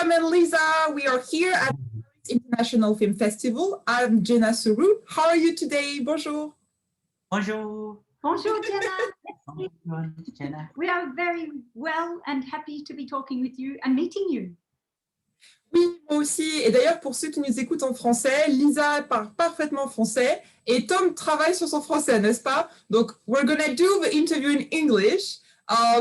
Tom and Lisa. We are here at the International Film Festival. I'm Jenna Suru. How are you today? Bonjour. Bonjour. Bonjour, Jenna. Bonjour, Jenna. We are very well and happy to be talking with you and meeting you. Oui, moi aussi. Et d'ailleurs, pour ceux qui nous écoutent en français, Lisa parle parfaitement français et Tom travaille sur son français, n'est-ce pas? Donc, we're gonna do the interview in English,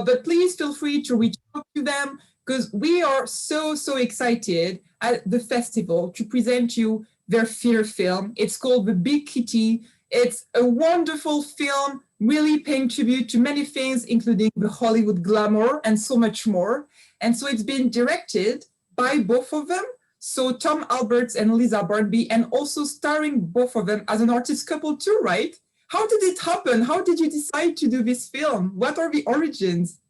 but please feel free to reach out to them because we are so excited at the festival to present you their feature film. It's called The Big Kitty. It's a wonderful film, really paying tribute to many things, including the Hollywood glamour and so much more. And so it's been directed by both of them, so Tom Alberts and Lisa Barnaby, and also starring both of them as an artist couple too, right? How did it happen? How did you decide to do this film? What are the origins?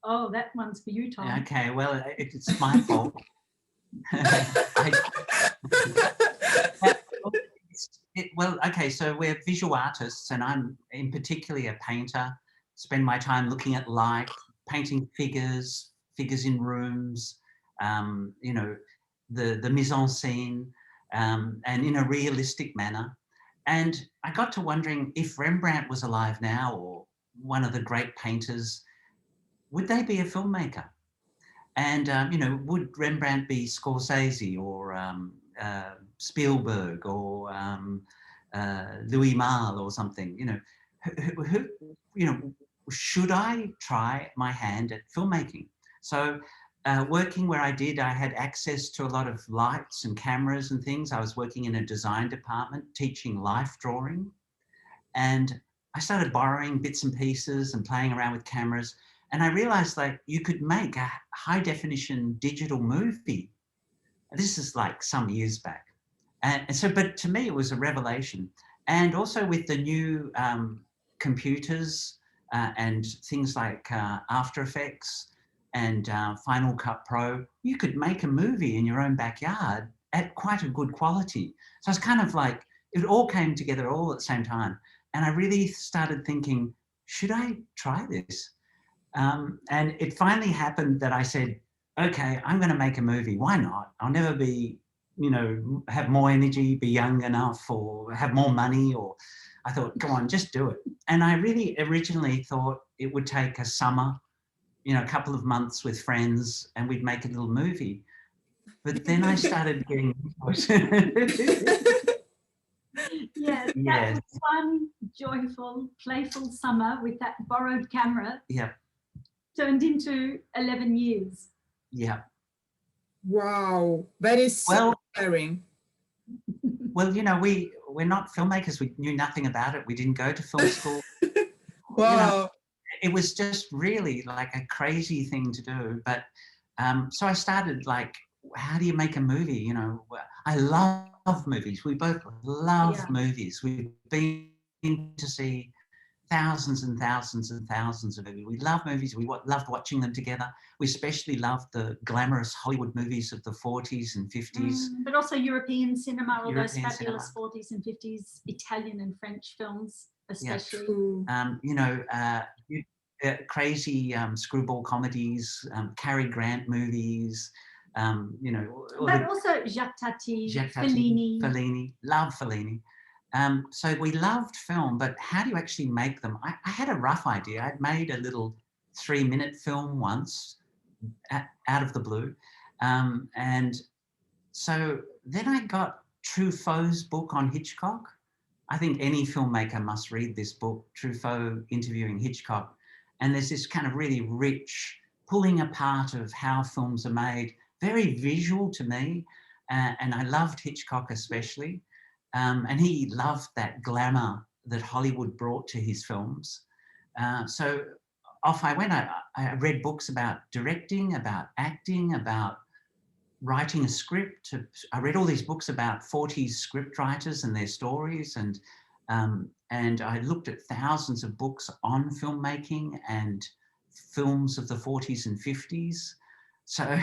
Oh, that one's for you, Tom. Okay, well, it's my fault. Well, okay, so we're visual artists, and I'm in particularly a painter. Spend my time looking at light, painting figures in rooms, you know, the mise en scene, and in a realistic manner. And I got to wondering if Rembrandt was alive now, or one of the great painters, would they be a filmmaker? And, you know, would Rembrandt be Scorsese or Spielberg or Louis Malle or something? You know, who, you know, should I try my hand at filmmaking? So working where I did, I had access to a lot of lights and cameras and things. I was working in a design department teaching life drawing. And I started borrowing bits and pieces and playing around with cameras. And I realized like you could make a high definition digital movie. This is like some years back. And so, but to me, it was a revelation. And also with the new computers and things like After Effects and Final Cut Pro, you could make a movie in your own backyard at quite a good quality. So it's kind of like, it all came together all at the same time. And I really started thinking, should I try this? And it finally happened that I said, okay, I'm going to make a movie. Why not? I'll never be, you know, have more energy, be young enough, or have more money. Or I thought, go on, just do it. And I really originally thought it would take a summer, you know, a couple of months with friends, and we'd make a little movie. But then I started getting Yes, that was one joyful, playful summer with that borrowed camera. Yeah. Turned into 11 years. Yeah. Wow, that is so inspiring. Well, you know, we're not filmmakers. We knew nothing about it. We didn't go to film school. Wow. You know, it was just really like a crazy thing to do. But so I started like, how do you make a movie? You know, I love movies. We both love movies. We've been to see thousands and thousands and thousands of movies. We love movies. We loved watching them together. We especially loved the glamorous Hollywood movies of the 40s and 50s. But also European cinema, all those fabulous 40s and 50s, Italian and French films, especially. Yeah. You know, crazy screwball comedies, Cary Grant movies, you know. But also Jacques Tati, Fellini. Love Fellini. So we loved film, but how do you actually make them? I had a rough idea. I'd made a little 3-minute film once out of the blue. And so then I got Truffaut's book on Hitchcock. I think any filmmaker must read this book, Truffaut interviewing Hitchcock. And there's this kind of really rich pulling apart of how films are made, very visual to me. And I loved Hitchcock especially. And he loved that glamour that Hollywood brought to his films. So off I went. I read books about directing, about acting, about writing a script. I read all these books about 40s script writers and their stories. And I looked at thousands of books on filmmaking and films of the 40s and 50s. So,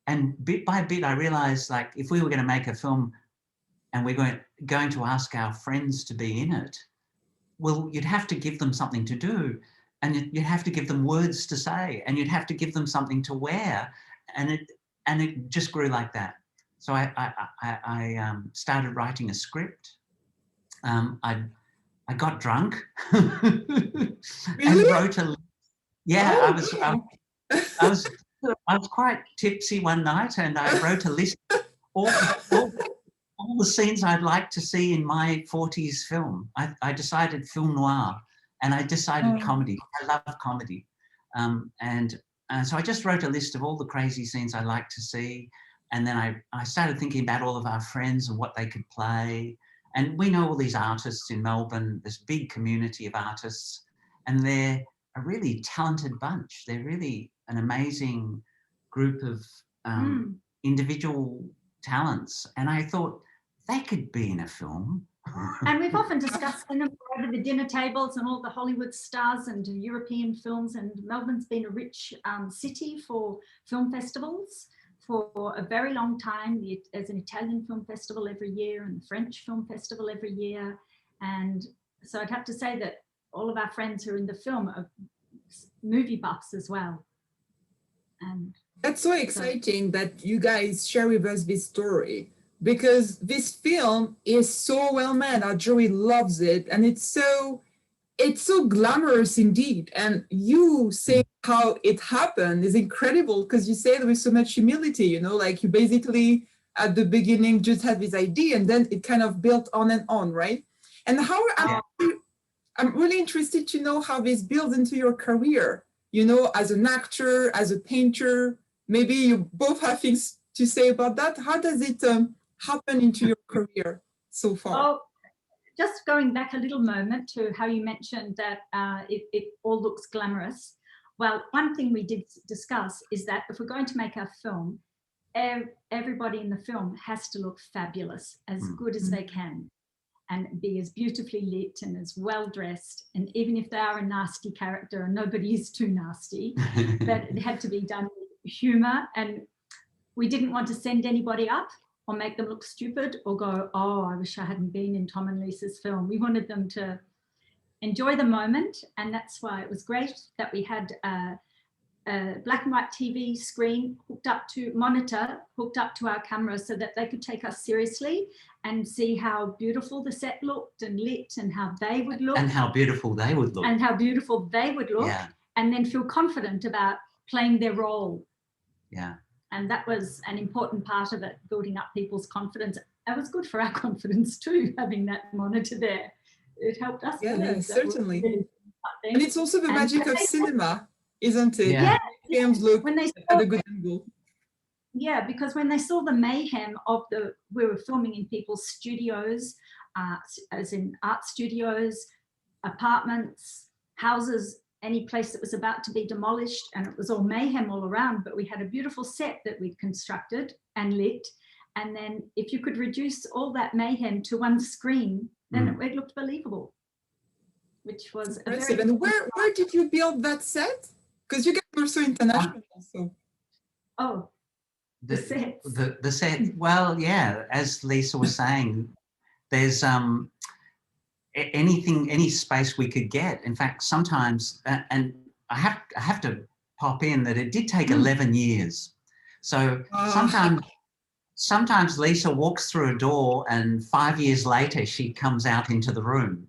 and bit by bit, I realized like if we were going to make a film, and we're going to ask our friends to be in it, well, you'd have to give them something to do, and you'd have to give them words to say, and you'd have to give them something to wear. And and it just grew like that. So I started writing a script. I got drunk and wrote a. Yeah, Oh, I was quite tipsy one night, and I wrote a list of all the scenes I'd like to see in my 40s film. I decided film noir, and I decided comedy. I love comedy, and so I just wrote a list of all the crazy scenes I'd like to see, and then I started thinking about all of our friends and what they could play. And we know all these artists in Melbourne, this big community of artists, and they're a really talented bunch. They're really an amazing group of individual talents. And I thought they could be in a film. And we've often discussed them over the dinner tables and all the Hollywood stars and European films. And Melbourne's been a rich city for film festivals for a very long time. There's an Italian film festival every year and the French film festival every year. And so I'd have to say that all of our friends who are in the film are movie buffs as well. And that's so exciting that you guys share with us this story, because this film is so well made. Our Joey loves it, and it's so glamorous indeed. And you say how it happened is incredible, because you say it with so much humility, you know, like you basically at the beginning just had this idea and then it kind of built on and on, right? And how I'm really interested to know how this builds into your career, you know, as an actor, as a painter. Maybe you both have things to say about that. How does it happen into your career so far? Oh, just going back a little moment to how you mentioned that it all looks glamorous. Well, one thing we did discuss is that if we're going to make our film, everybody in the film has to look fabulous, as good as they can, and be as beautifully lit and as well dressed. And even if they are a nasty character, and nobody is too nasty, but it had to be done with humor. And we didn't want to send anybody up or make them look stupid or go, oh, I wish I hadn't been in Tom and Lisa's film. We wanted them to enjoy the moment. And that's why it was great that we had a black and white TV screen monitor hooked up to our camera so that they could take us seriously and see how beautiful the set looked and lit and how they would look. And how beautiful they would look. And how beautiful they would look. Yeah. And then feel confident about playing their role. Yeah. And that was an important part of it, building up people's confidence. It was good for our confidence too, having that monitor there. It helped us. Yeah, certainly. Really, and it's also the magic of cinema, isn't it? Yeah. Films look when they at a good angle. Yeah, because when they saw the mayhem of we were filming in people's studios, as in art studios, apartments, houses, any place that was about to be demolished, and it was all mayhem all around, but we had a beautiful set that we'd constructed and lit. And then if you could reduce all that mayhem to one screen, then it looked believable, which was impressive. And where did you build that set? Because you guys were so international also. Oh, the set. The set, well, yeah, as Lisa was saying, there's any space we could get. In fact, sometimes, and I have to pop in that it did take 11 years. So sometimes Lisa walks through a door and 5 years later she comes out into the room,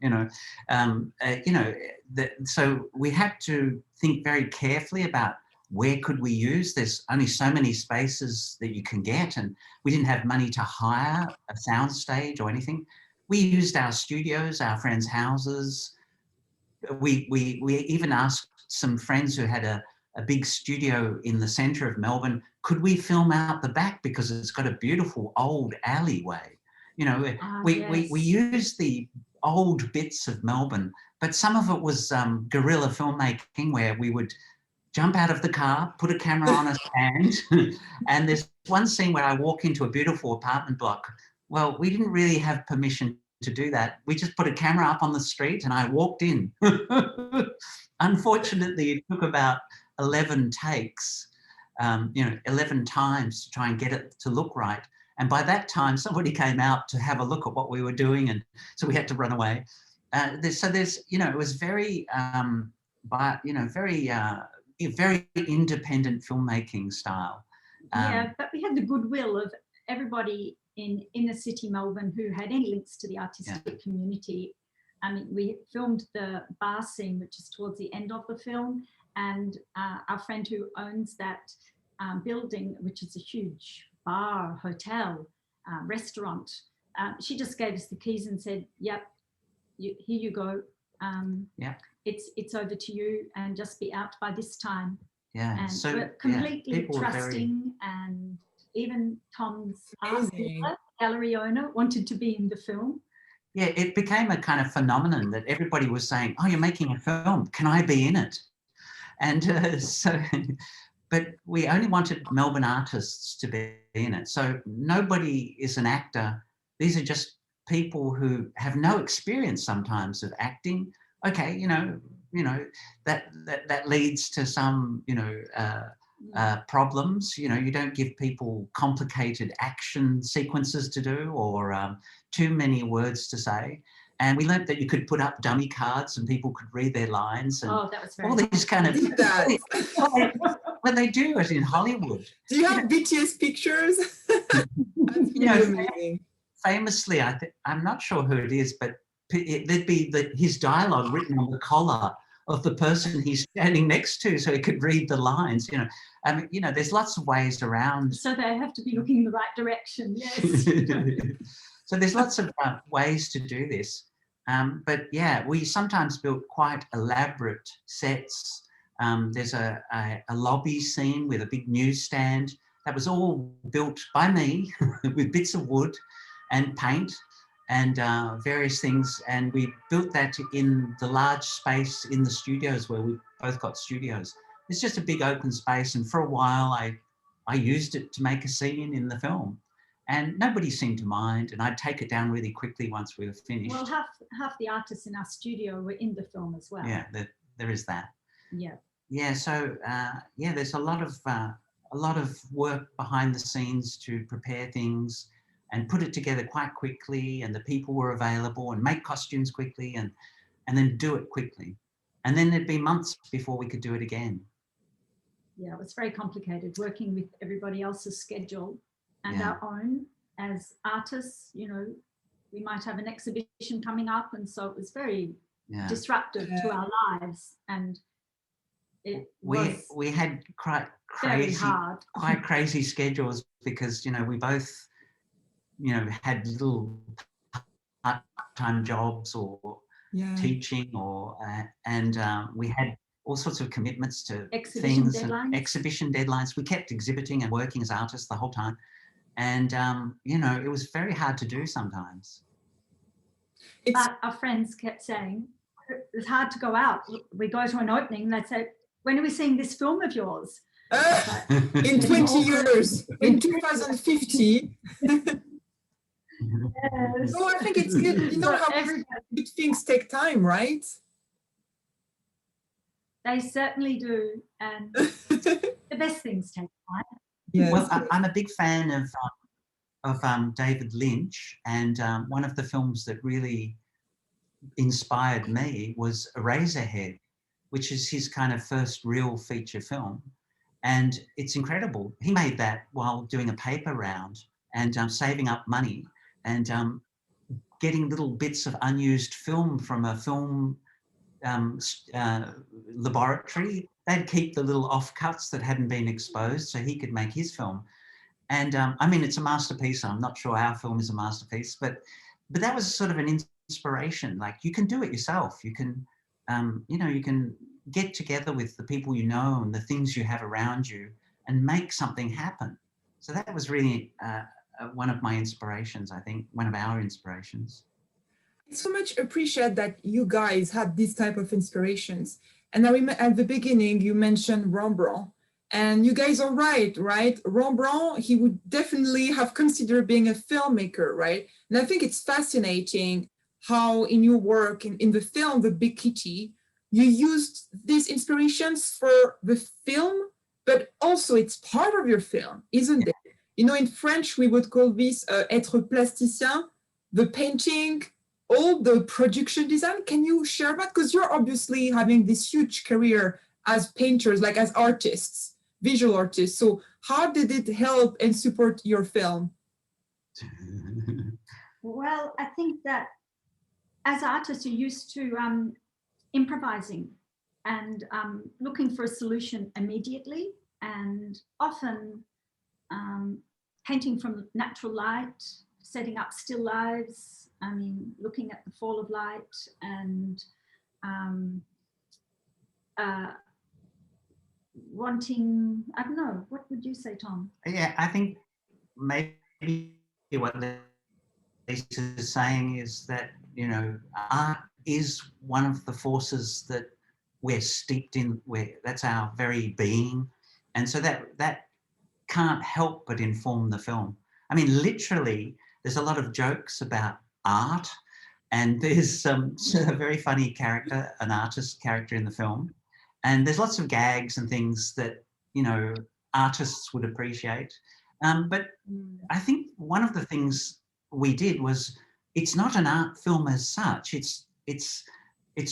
so we had to think very carefully about where could we use. There's only so many spaces that you can get, and we didn't have money to hire a sound stage or anything. We used our studios, our friends' houses. We even asked some friends who had a big studio in the centre of Melbourne, could we film out the back because it's got a beautiful old alleyway? We used the old bits of Melbourne, but some of it was guerrilla filmmaking where we would jump out of the car, put a camera on a stand, and there's one scene where I walk into a beautiful apartment block. Well, we didn't really have permission to do that. We just put a camera up on the street and I walked in. Unfortunately, it took about 11 takes, 11 times to try and get it to look right. And by that time, somebody came out to have a look at what we were doing, and so we had to run away. It was very, very independent filmmaking style. Yeah, but we had the goodwill of everybody in inner city Melbourne who had any links to the artistic community. I mean, we filmed the bar scene, which is towards the end of the film, and our friend who owns that building, which is a huge bar, hotel, restaurant, she just gave us the keys and said, yep, here you go. It's over to you, and just be out by this time. Yeah, and so we're completely people trusting, and even Tom's art dealer, gallery owner, wanted to be in the film. Yeah, it became a kind of phenomenon that everybody was saying, oh, you're making a film, can I be in it? And but we only wanted Melbourne artists to be in it. So nobody is an actor. These are just people who have no experience sometimes of acting. Okay, that leads to some, problems. You don't give people complicated action sequences to do, or too many words to say. And we learned that you could put up dummy cards and people could read their lines. And that was very all these kind of well, they do it in Hollywood. Do you have BTS pictures? Amazing. Famously, I'm not sure who it is, but there'd be his dialogue written on the collar of the person he's standing next to, so he could read the lines. There's lots of ways around. So they have to be looking in the right direction. Yes. So there's lots of ways to do this. But yeah, we sometimes built quite elaborate sets. There's a lobby scene with a big newsstand that was all built by me with bits of wood and paint and various things. And we built that in the large space in the studios where we both got studios. It's just a big open space. And for a while, I used it to make a scene in the film. And nobody seemed to mind, and I'd take it down really quickly once we were finished. Well, half the artists in our studio were in the film as well. Yeah, there is that. Yeah. Yeah. So there's a lot of work behind the scenes to prepare things and put it together quite quickly, and the people were available, and make costumes quickly, and then do it quickly, and then there'd be months before we could do it again. Yeah, it was very complicated working with everybody else's schedule. And our own as artists, we might have an exhibition coming up, and so it was very disruptive to our lives, and we had quite crazy schedules because we both had little part-time jobs or teaching, or and we had all sorts of commitments to things and exhibition deadlines. We kept exhibiting and working as artists the whole time. And, it was very hard to do sometimes. But our friends kept saying, it's hard to go out. We go to an opening and they'd say, when are we seeing this film of yours? In 20 years, in 2050. Yes. No, I think it's good. How good things take time, right? They certainly do. And the best things take time. Yes. Well, I'm a big fan of David Lynch, and one of the films that really inspired me was Eraserhead, which is his kind of first real feature film, and it's incredible. He made that while doing a paper round and saving up money and getting little bits of unused film from a film laboratory. They'd keep the little offcuts that hadn't been exposed so he could make his film. And it's a masterpiece. I'm not sure our film is a masterpiece, but that was sort of an inspiration. Like, you can do it yourself. You can, you can get together with the people you know and the things you have around you and make something happen. So that was really one of my inspirations, I think, one of our inspirations. I so much appreciate that you guys had these type of inspirations. And I remember at the beginning, you mentioned Rembrandt, and you guys are right? Rembrandt, he would definitely have considered being a filmmaker, right? And I think it's fascinating how in your work, in the film, The Big Kitty, you used these inspirations for the film, but also it's part of your film, isn't it? In French, we would call this être plasticien, the painting, all the production design. Can you share that? Because you're obviously having this huge career as painters, like as artists, visual artists. So How did it help and support your film? Well, I think that as artists, you're used to improvising and looking for a solution immediately, and often painting from natural light, setting up still lives, I mean, looking at the fall of light, and wanting, I don't know, what would you say, Tom? Yeah, I think maybe what Lisa's saying is that, you know, art is one of the forces that we're steeped in, that's our very being. And so that can't help but inform the film. I mean, literally, there's a lot of jokes about art, and there's a very funny character, an artist character in the film. And there's lots of gags and things that, you know, artists would appreciate. But I think one of the things we did was, it's not an art film as such. It's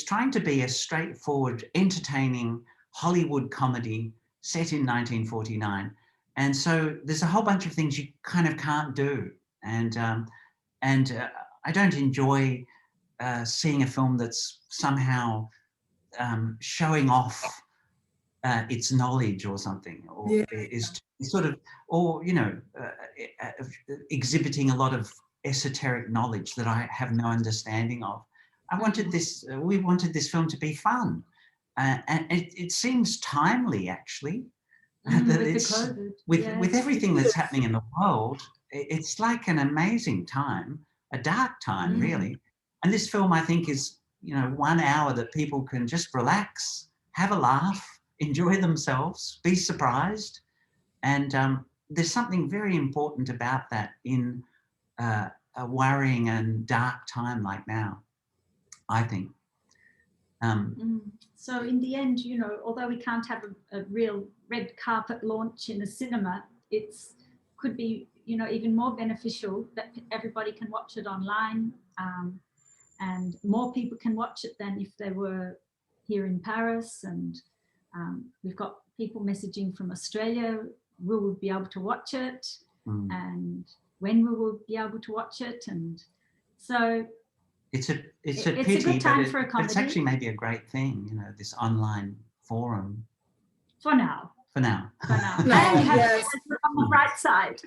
trying to be a straightforward, entertaining Hollywood comedy set in 1949. And so there's a whole bunch of things you kind of can't do. And I don't enjoy seeing a film that's somehow showing off its knowledge or something, or is sort of, or, you know, exhibiting a lot of esoteric knowledge that I have no understanding of. I wanted this, we wanted this film to be fun. And it seems timely, actually. With everything that's happening in the world, it's like an amazing time, a dark time, really. And this film, I think, is, you know, 1 hour that people can just relax, have a laugh, enjoy themselves, be surprised. And there's something very important about that in a worrying and dark time like now, I think. So in the end, you know, although we can't have a real red carpet launch in a cinema, it's could be, you know, even more beneficial that everybody can watch it online, and more people can watch it than if they were here in Paris. And we've got people messaging from Australia, we will be able to watch it, and when we will be able to watch it. And so it's a pity, a good time but for a comedy. it's actually maybe a great thing, you know, this online forum. For now. For now. For now. And you have on the right side.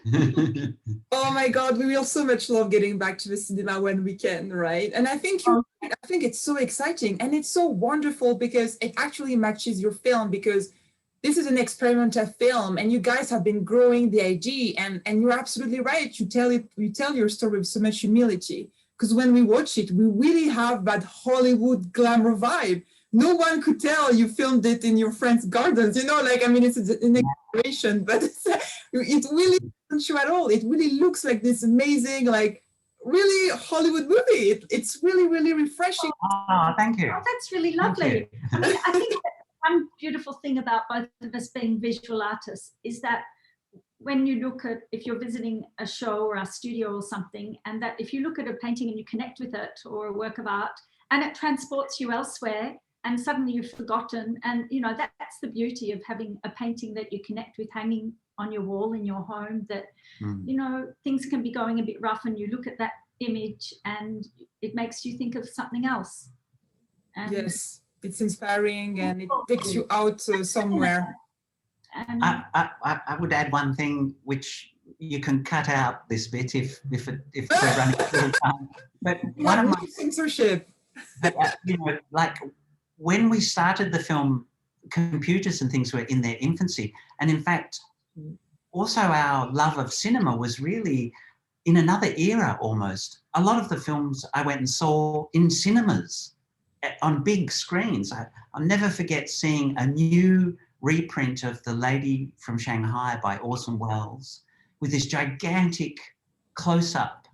Oh my God, we will so much love getting back to the cinema when we can, right? And I think I think it's so exciting and it's so wonderful because it actually matches your film, because this is an experimental film and you guys have been growing the idea, and you're absolutely right. You tell your story with so much humility, because when we watch it, we really have that Hollywood glamour vibe. No one could tell you filmed it in your friend's gardens, you know, like, I mean, it's an exaggeration, but it really doesn't show at all. It really looks like this amazing, like, really Hollywood movie. It's really, really refreshing. Oh, thank you. Oh, that's really lovely. I mean, I think that one beautiful thing about both of us being visual artists is that when you look at, if you're visiting a show or a studio or something, and that if you look at a painting and you connect with it, or a work of art, and it transports you elsewhere, and suddenly you've forgotten, and you know, that's the beauty of having a painting that you connect with hanging on your wall in your home, that you know, things can be going a bit rough and you look at that image and it makes you think of something else. And yes, it's inspiring and it takes you out somewhere. And I would add one thing, which you can cut out this bit if we're running out of time. But one of my censorship. But you know, like when we started the film, computers and things were in their infancy, and in fact, also our love of cinema was really in another era almost. A lot of the films I went and saw in cinemas on big screens. I'll never forget seeing a new reprint of The Lady from Shanghai by Orson Welles with this gigantic close-up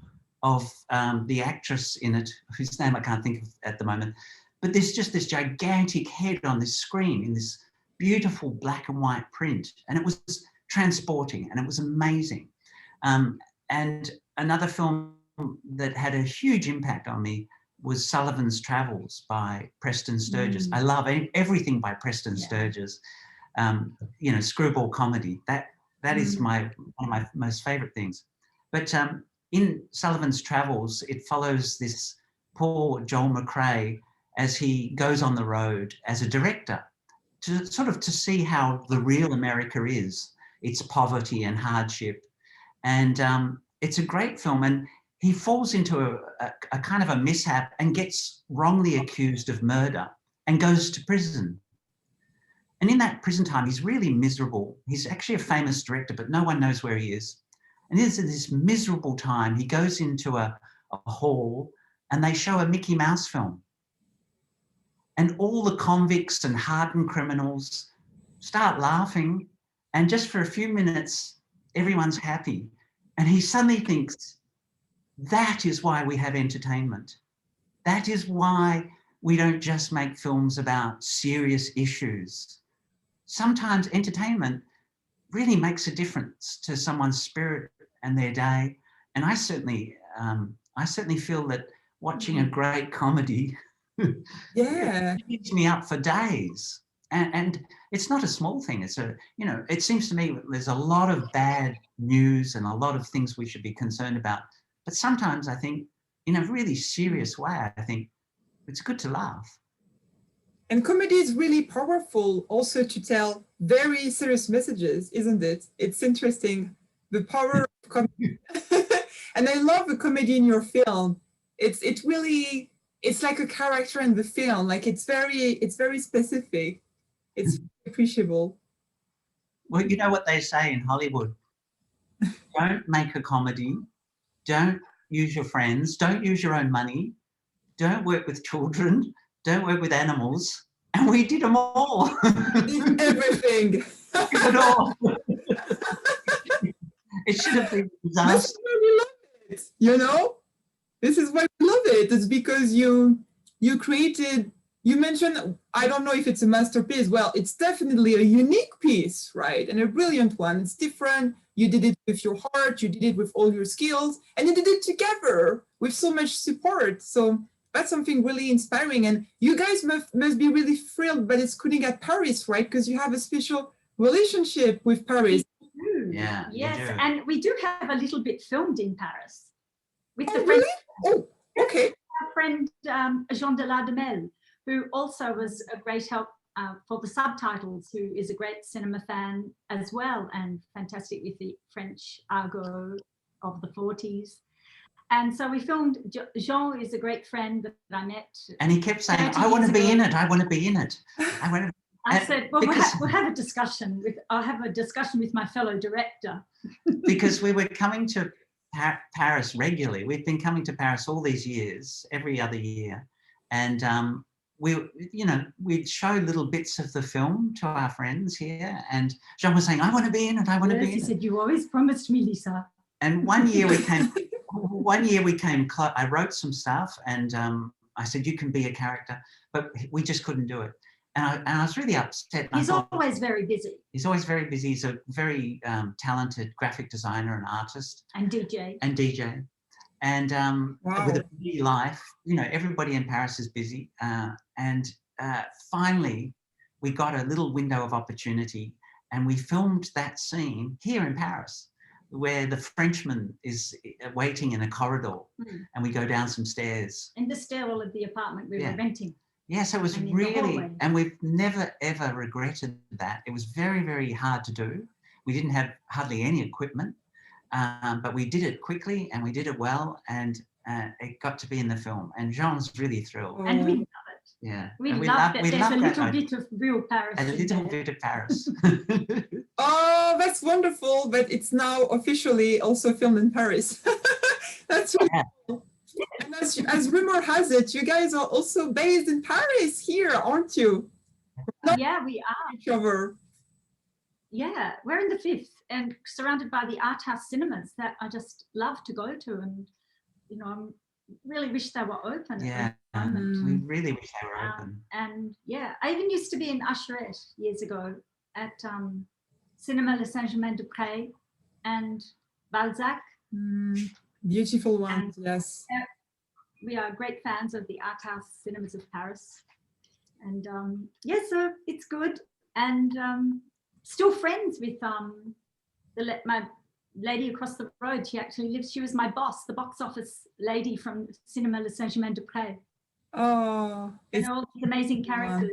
of the actress in it, whose name I can't think of at the moment. But there's just this gigantic head on this screen in this beautiful black and white print. And it was transporting and it was amazing. And another film that had a huge impact on me was Sullivan's Travels by Preston Sturges. I love everything by Preston Sturges. You know, screwball comedy. That is one of my most favourite things. But in Sullivan's Travels, it follows this poor Joel McRae as he goes on the road as a director to sort of to see how the real America is, its poverty and hardship. And it's a great film. And he falls into a kind of a mishap and gets wrongly accused of murder and goes to prison. And in that prison time, he's really miserable. He's actually a famous director, but no one knows where he is. And in this miserable time, he goes into a hall and they show a Mickey Mouse film. And all the convicts and hardened criminals start laughing. And just for a few minutes, everyone's happy. And he suddenly thinks, that is why we have entertainment. That is why we don't just make films about serious issues. Sometimes entertainment really makes a difference to someone's spirit and their day. And I certainly feel that watching a great comedy keeps me up for days. And it's not a small thing. It's it seems to me there's a lot of bad news and a lot of things we should be concerned about. But sometimes I think, in a really serious way, I think it's good to laugh. And comedy is really powerful also to tell very serious messages, isn't it? It's interesting, the power of comedy. And I love the comedy in your film. It's like a character in the film. Like it's very specific. It's appreciable. Well, you know what they say in Hollywood? Don't make a comedy. Don't use your friends. Don't use your own money. Don't work with children. Don't work with animals. And we did them all. Did everything. Did it all. It should have been a disaster. This is why we love it, you know? This is why we love it. It's because you created, you mentioned, I don't know if it's a masterpiece. Well, it's definitely a unique piece, right? And a brilliant one. It's different. You did it with your heart. You did it with all your skills. And you did it together with so much support. So that's something really inspiring. And you guys must be really thrilled by this screening at Paris, right? Because you have a special relationship with Paris. Yeah. Yes, and we do have a little bit filmed in Paris with the Really? Oh, okay. our friend Jean de la Demel, who also was a great help for the subtitles, who is a great cinema fan as well and fantastic with the French argot of the 40s. And so we filmed. Jean is a great friend that I met. And he kept saying, I want to be in it. I want to be in it. I said, well, we'll have a discussion. I'll have a discussion with my fellow director. Because we were coming to Paris regularly. We've been coming to Paris all these years, every other year. And we'd show little bits of the film to our friends here. And Jean was saying, I want to be in it. I want to be in it. He said, you always promised me, Lisa. And one year we came I wrote some stuff and I said, you can be a character, but we just couldn't do it. And I was really upset. He's always very busy. He's always very busy. He's a very talented graphic designer and artist. And DJ. And Wow. with a busy life, everybody in Paris is busy. And finally, we got a little window of opportunity and we filmed that scene here in Paris, where the Frenchman is waiting in a corridor and we go down some stairs. In the stairwell of the apartment we were renting. Yeah, so it was really, and we've never, ever regretted that. It was very, very hard to do. We didn't have hardly any equipment, but we did it quickly and we did it well and it got to be in the film. And Jean's really thrilled. And we love it. Yeah. We love that there's a little bit of real Paris. A little bit of Paris. Oh, that's wonderful. But it's now officially also filmed in Paris. That's really cool. And as rumor has it, you guys are also based in Paris here, aren't you? Yeah, we are. Each other. Yeah, we're in the PIFF and surrounded by the art house cinemas that I just love to go to. And, I really wish they were open. Yeah, we really wish they were open. And yeah, I even used to be in Usherette years ago at Cinema Le Saint-Germain-des-Prés and Balzac. Beautiful ones, yes. We are great fans of the art house cinemas of Paris. And so it's good. And still friends with my lady across the road, she was my boss, the box office lady from Cinema Le Saint-Germain-des-Prés. Oh, And all these amazing characters.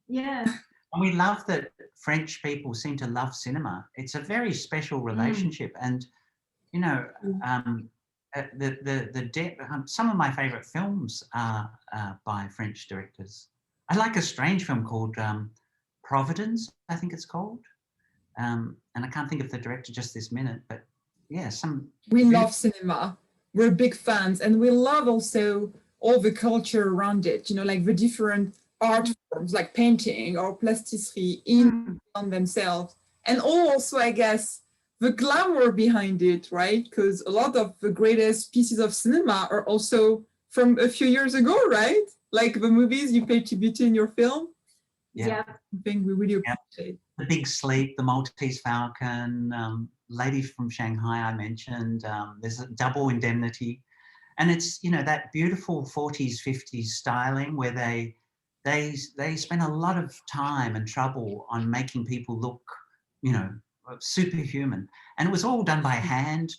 Yeah. And we love that French people seem to love cinema. It's a very special relationship. And, you know, some of my favourite films are by French directors. I like a strange film called Providence, I think it's called. And I can't think of the director just this minute, but yeah, we love cinema. We're big fans, and we love also all the culture around it, you know, like the different art forms like painting or plasticity on themselves. And also, I guess, the glamour behind it, right? Because a lot of the greatest pieces of cinema are also from a few years ago, right? Like the movies you pay tribute to in your film. Yeah. Something we really appreciate. The Big Sleep, The Maltese Falcon, Lady from Shanghai I mentioned, there's a Double Indemnity. And it's, you know, that beautiful 40s, 50s styling where they spend a lot of time and trouble on making people look, you know, superhuman. And it was all done by hand.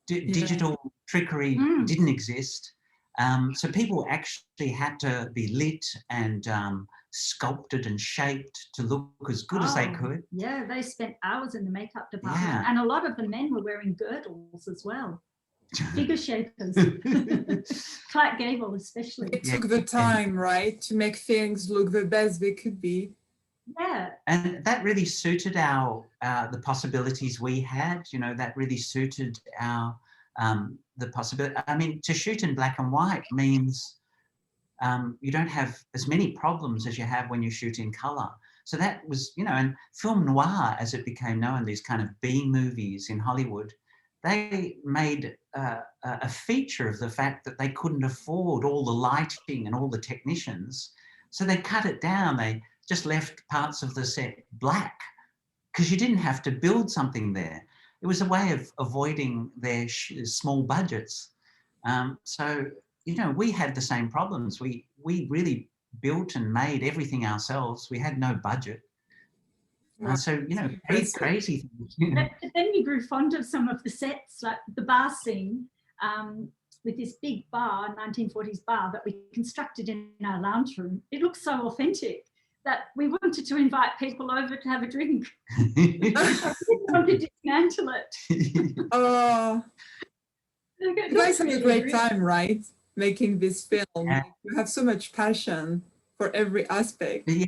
Digital trickery didn't exist. So people actually had to be lit and sculpted and shaped to look as good as they could. Yeah, they spent hours in the makeup department. And a lot of the men were wearing girdles as well. Figure shapers. Clark Gable especially. It took the time, right, to make things look the best they could be. Yeah. And that really suited the possibilities we had, you know, that really suited the possibility. I mean, to shoot in black and white means you don't have as many problems as you have when you shoot in colour. So that was, you know, and film noir, as it became known, these kind of B movies in Hollywood, they made a feature of the fact that they couldn't afford all the lighting and all the technicians. So they cut it down. They just left parts of the set black because you didn't have to build something there. It was a way of avoiding their small budgets. So, you know, we had the same problems. We really built and made everything ourselves. We had no budget. So, you know, crazy things. You know. But then we grew fond of some of the sets, like the bar scene with this big bar, 1940s bar that we constructed in our lounge room. It looks so authentic that we wanted to invite people over to have a drink. We didn't want to dismantle it. Oh, you guys had a great time, right? Making this film. Yeah. You have so much passion for every aspect. Yeah.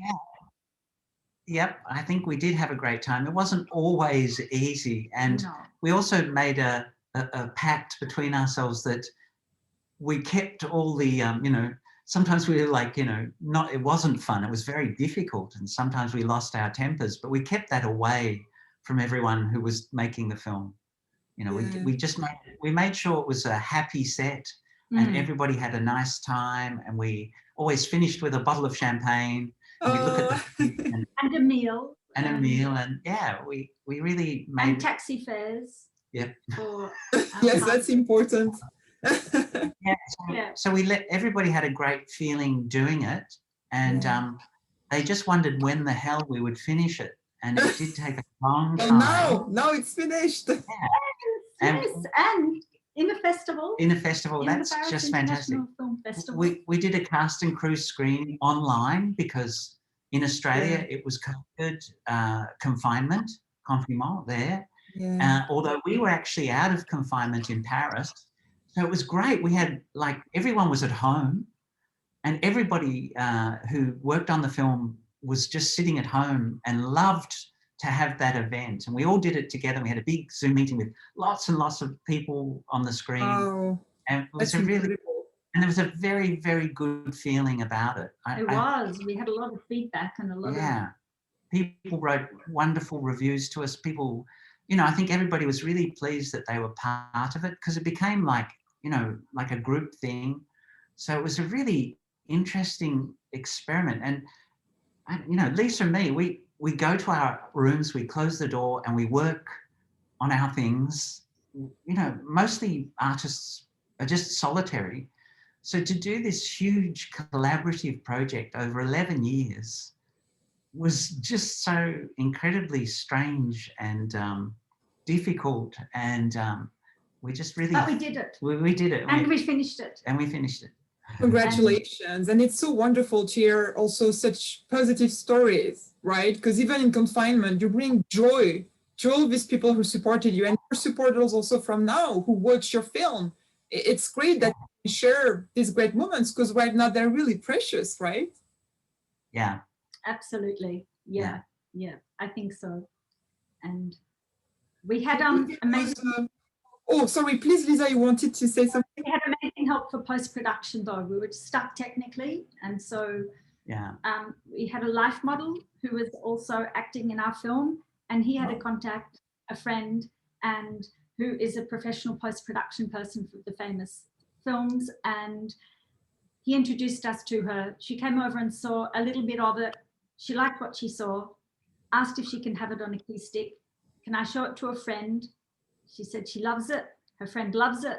Yep, I think we did have a great time. It wasn't always easy. And we also made a pact between ourselves that we kept all the, you know, sometimes we were like, you know, it wasn't fun. It was very difficult. And sometimes we lost our tempers, but we kept that away from everyone who was making the film. You know, we made sure it was a happy set and everybody had a nice time. And we always finished with a bottle of champagne. And we look at the and a meal. And a meal. And yeah, we really made... And taxi fares. Yep. Yes, that's important. So we let everybody had a great feeling doing it. And they just wondered when the hell we would finish it. And it did take a long time. And now it's finished. Yeah. Yes, and in a festival. In a festival, that's just fantastic. We did a cast and crew screening online because in Australia it was COVID confinement there. Yeah. Although we were actually out of confinement in Paris. So it was great. We had, like, everyone was at home and everybody who worked on the film was just sitting at home and loved to have that event. And we all did it together. We had a big Zoom meeting with lots and lots of people on the screen. Oh, and it was there was a very, very good feeling about it. We had a lot of feedback and a lot of... People wrote wonderful reviews to us. People, you know, I think everybody was really pleased that they were part of it because it became like, you know, like a group thing. So it was a really interesting experiment. And, you know, Lisa and me, we go to our rooms, we close the door and we work on our things. You know, mostly artists are just solitary. So to do this huge collaborative project over 11 years was just so incredibly strange and difficult, and we just really. But we did it. We did it. And we finished it. And we finished it. Congratulations. And it's so wonderful to hear also such positive stories, right? Because even in confinement, you bring joy to all these people who supported you, and your supporters also from now who watch your film. It's great that you share these great moments, because right now they're really precious, right? Yeah. Absolutely. Yeah. I think so. And we had amazing. Oh, sorry, please, Lisa, you wanted to say something? We had amazing help for post-production, though. We were stuck technically, and so we had a life model who was also acting in our film, and he had a contact, a friend, and who is a professional post-production person for the famous films, and he introduced us to her. She came over and saw a little bit of it. She liked what she saw, asked if she can have it on a key stick. Can I show it to a friend? She said she loves it, her friend loves it,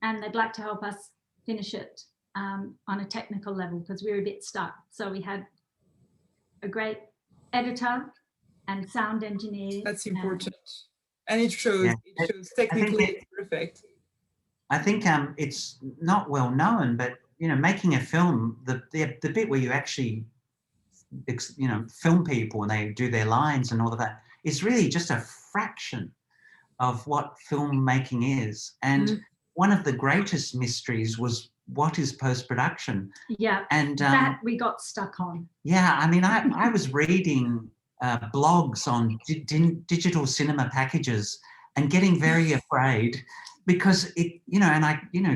and they'd like to help us finish it on a technical level, because we were a bit stuck. So we had a great editor and sound engineer. That's important. And it shows, technically it's perfect. I think it's not well known, but, you know, making a film, the bit where you actually, you know, film people and they do their lines and all of that, is really just a fraction of what filmmaking is. And one of the greatest mysteries was, what is post-production? Yeah, and that we got stuck on. Yeah, I mean, I was reading blogs on digital cinema packages and getting very afraid, because it, you know, and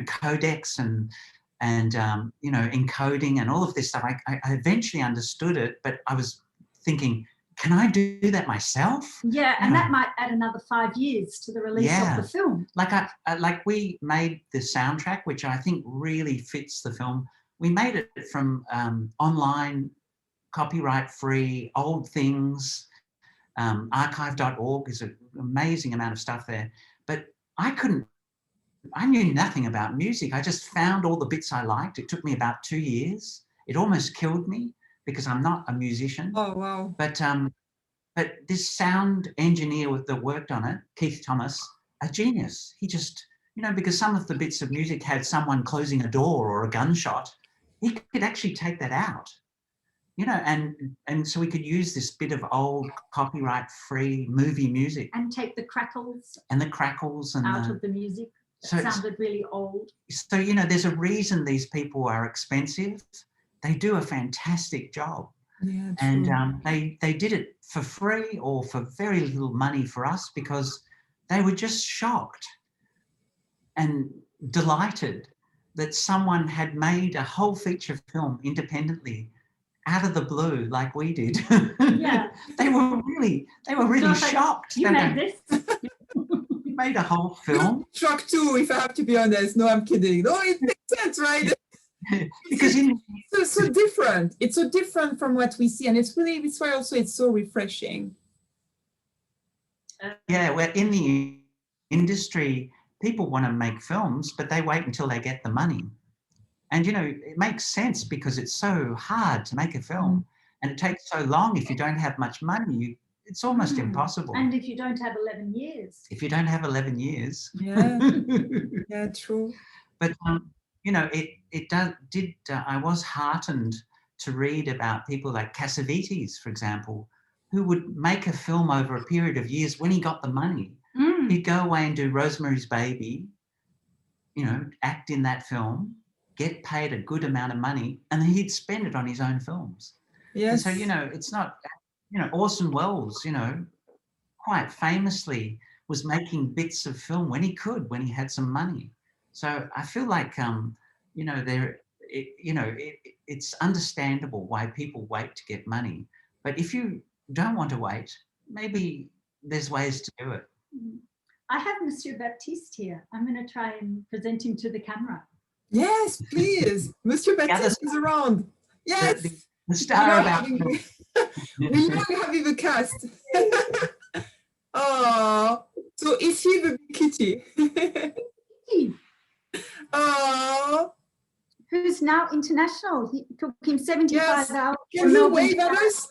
codecs and you know, encoding and all of this stuff. I eventually understood it, but I was thinking, can I do that myself? Yeah, and that might add another 5 years to the release of the film. Like we made the soundtrack, which I think really fits the film. We made it from online, copyright-free, old things. Archive.org is an amazing amount of stuff there. But I knew nothing about music. I just found all the bits I liked. It took me about 2 years. It almost killed me, because I'm not a musician. Oh, wow. But this sound engineer that worked on it, Keith Thomas, a genius. He just, you know, because some of the bits of music had someone closing a door or a gunshot, he could actually take that out, you know, and so we could use this bit of old copyright-free movie music. And take the crackles. And the crackles. And out of the music. That sounded really old. So, you know, there's a reason these people are expensive. They do a fantastic job. Yeah, and they did it for free or for very little money for us, because they were just shocked and delighted that someone had made a whole feature film independently out of the blue, like we did. Yeah. They were really shocked. You made this. You made a whole film. Shocked too, if I have to be honest. No, I'm kidding. No, it makes sense, right? Because it's so different. It's so different from what we see, and it's why also it's so refreshing. Yeah, well, in the industry, people want to make films, but they wait until they get the money. And, you know, it makes sense, because it's so hard to make a film, and it takes so long. If you don't have much money, it's almost impossible. And if you don't have 11 years. If you don't have 11 years. Yeah, yeah, true. But, you know, I was heartened to read about people like Cassavetes, for example, who would make a film over a period of years when he got the money. He'd go away and do Rosemary's Baby, you know, act in that film, get paid a good amount of money, and then he'd spend it on his own films. Yes. And so, you know, it's not, you know, Orson Welles, you know, quite famously was making bits of film when he could, when he had some money. So I feel like, you know, it's understandable why people wait to get money. But if you don't want to wait, maybe there's ways to do it. I have Monsieur Baptiste here. I'm going to try and present him to the camera. Yes, please. Monsieur Baptiste is around. Yes. The star about we love having the cast. Oh, so is he the kitty? Oh. Who's now international. He took him 75 hours. Can you wave at us?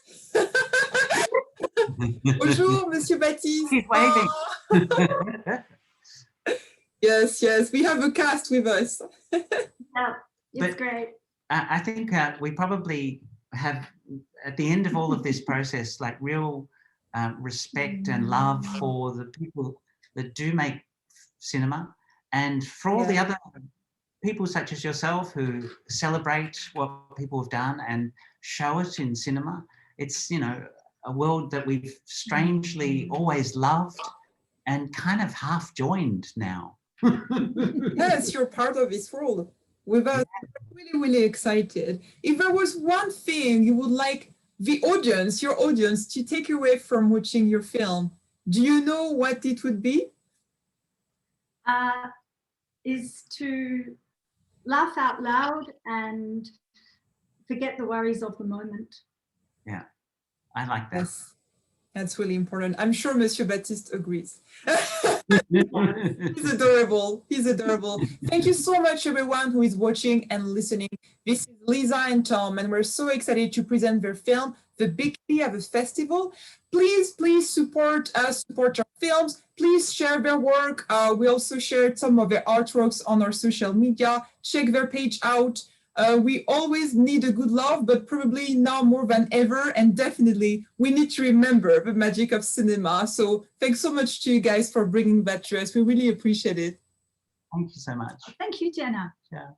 Bonjour, Monsieur Baptiste. He's waving. Yes, yes, we have a cast with us. Yeah, it's But- great. I think we probably have, at the end of all of this process, like real respect and love for the people that do make cinema, and for all the other people such as yourself who celebrate what people have done and show it in cinema. It's, you know, a world that we've strangely always loved and kind of half joined now. Yes, you're part of this world. With us, really, really excited. If there was one thing you would like the audience, your audience, to take away from watching your film, do you know what it would be? Is to laugh out loud and forget the worries of the moment. Yeah, I like that. Yes, that's really important. I'm sure Monsieur Baptiste agrees. He's adorable. He's adorable. Thank you so much, everyone who is watching and listening. This is Lisa and Tom, and we're so excited to present their film, The Big P at the festival. Please, please support us, support our films. Please share their work. We also shared some of their artworks on our social media. Check their page out. We always need a good love, but probably now more than ever, and definitely we need to remember the magic of cinema. So thanks so much to you guys for bringing that to us. We really appreciate it. Thank you so much. Thank you, Jenna. Yeah.